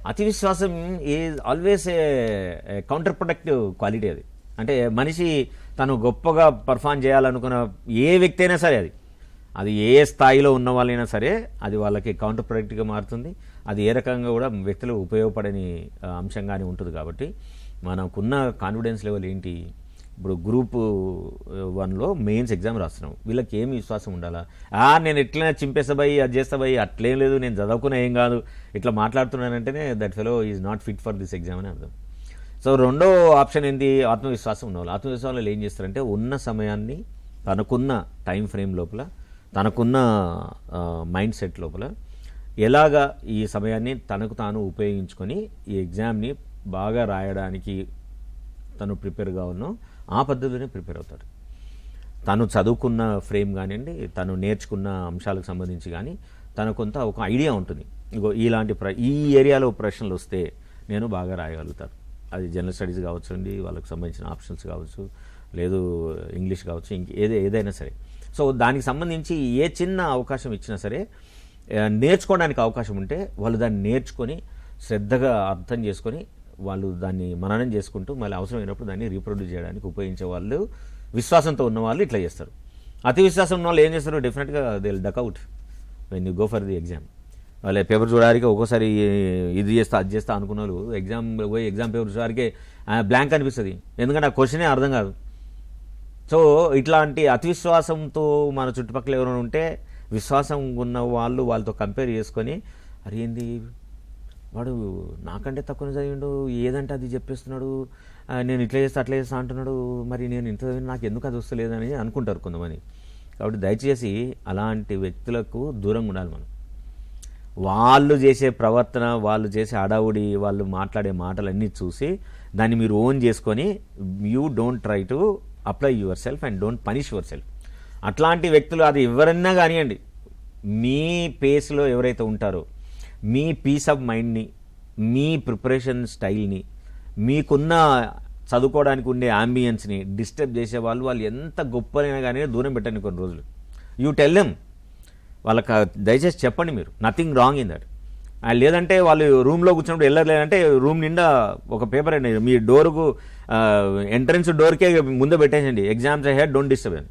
అతి విశ్వాసం is always a counter productive quality. అది అంటే మనిషి తను గొప్పగా పర్ఫామ్ చేయాలనుకున్న ఏ వ్యక్తి అయినా సరే అది ఏ స్థాయిలో ఉన్న వాళ్ళైనా సరే అది వాళ్ళకి కౌంటర్ ప్రొడక్టివ్గా మారుతుంది. అది ఏ రకంగా కూడా వ్యక్తులకు ఉపయోగపడని అంశంగానే ఉంటుంది. కాబట్టి మనకున్న కాన్ఫిడెన్స్ లెవెల్ ఏంటి? ఇప్పుడు గ్రూప్ 1లో మెయిన్స్ ఎగ్జామ్ రాస్తున్నాం, వీళ్ళకి ఏమి విశ్వాసం ఉండాలా? నేను ఎట్లైనా చింపేస్తా భయ్, అది చేస్తా భయ్, అట్లేం లేదు, నేను చదువుకున్నా ఏం కాదు, ఇట్లా మాట్లాడుతున్నానంటేనే that fellow is not fit for this exam అని అర్థం. సో రెండో ఆప్షన్ ఏంటి? ఆత్మవిశ్వాసం ఉన్నవాళ్ళు. ఆత్మవిశ్వాసంలో ఏం చేస్తారంటే ఉన్న సమయాన్ని తనకున్న టైం ఫ్రేమ్ లోపల, తనకున్న మైండ్ సెట్ లోపల ఎలాగా ఈ సమయాన్ని తనకు తాను ఉపయోగించుకొని ఈ ఎగ్జామ్ని బాగా రాయడానికి తను ప్రిపేర్గా ఉన్నో ఆ పద్ధతిలోనే ప్రిపేర్ అవుతాడు. తను చదువుకున్న ఫ్రేమ్ కానివ్వండి, తను నేర్చుకున్న అంశాలకు సంబంధించి కానీ తనకు కొంత ఒక ఐడియా ఉంటుంది. ఇంకో ఇలాంటి ఈ ఏరియాలో ప్రశ్నలు వస్తే నేను బాగా రాయగలుగుతాను. అది జనరల్ స్టడీస్ కావచ్చు అండి, వాళ్ళకి సంబంధించిన ఆప్షన్స్ కావచ్చు, లేదు ఇంగ్లీష్ కావచ్చు, ఏదైనా సరే. సో దానికి సంబంధించి ఏ చిన్న అవకాశం ఇచ్చినా సరే నేర్చుకోవడానికి అవకాశం ఉంటే వాళ్ళు దాన్ని నేర్చుకొని శ్రద్ధగా అర్థం చేసుకొని వాళ్ళు దాన్ని మననం చేసుకుంటూ మళ్ళీ అవసరమైనప్పుడు దాన్ని రీప్రొడ్యూస్ చేయడానికి ఉపయోగించే వాళ్ళు విశ్వాసంతో ఉన్న వాళ్ళు ఇట్లా చేస్తారు. అతి విశ్వాసం ఉన్న వాళ్ళు ఏం చేస్తారు? డెఫినెట్గా they will duck out when you go for the exam. వాళ్ళ పేపర్ చూడడానికి ఒక్కోసారి ఇది చేస్తా అది చేస్తా అనుకున్న వాళ్ళు ఎగ్జామ్ పేపర్ చూడడానికి బ్లాంక్ అనిపిస్తుంది, ఎందుకంటే ఆ క్వశ్చనే అర్థం కాదు. సో ఇట్లాంటి అతి విశ్వాసంతో మన చుట్టుపక్కల ఎవరైనా ఉంటే విశ్వాసం ఉన్న వాళ్ళు వాళ్ళతో కంపేర్ చేసుకొని అరే ఏంది వాడు నాకంటే తక్కువ చదివిండు, ఏదంటే అది చెప్పేస్తున్నాడు, నేను ఇట్లా చేస్తా అట్లా చేస్తా అంటున్నాడు, మరి నేను ఇంత చదివిన నాకు ఎందుకు అది వస్తలేదని అనుకుంటారు కొంతమంది. కాబట్టి దయచేసి అలాంటి వ్యక్తులకు దూరంగా ఉండాలి మనం. వాళ్ళు చేసే ప్రవర్తన, వాళ్ళు చేసే అడావుడి, వాళ్ళు మాట్లాడే మాటలన్నీ చూసి దాన్ని మీరు ఓన్ చేసుకొని you don't try to apply your self and don't punish your self. అట్లాంటి వ్యక్తులు అది ఎవరన్నా కానివ్వండి, మీ పేస్లో ఎవరైతే ఉంటారో మీ పీస్ ఆఫ్ మైండ్ని, మీ ప్రిపరేషన్ స్టైల్ని, మీకున్న చదువుకోవడానికి ఉండే అంబియన్స్ని డిస్టర్బ్ చేసే వాళ్ళు ఎంత గొప్పనైనా కానీ దూరం పెట్టండి కొన్ని రోజులు. యూ టెల్ దెమ్, వాళ్ళకి దయచేసి చెప్పండి మీరు నథింగ్ రాంగ్ ఇన్ దట్. లేదంటే వాళ్ళు రూమ్లో కూర్చున్నప్పుడు వెళ్ళలేదంటే రూమ్ నిండా ఒక పేపర్ అండి, మీ డోర్కు ఎంట్రన్స్ డోర్కే ముందే పెట్టేసండి, ఎగ్జామ్స్ అహెడ్ డోంట్ డిస్టర్బ్ అని.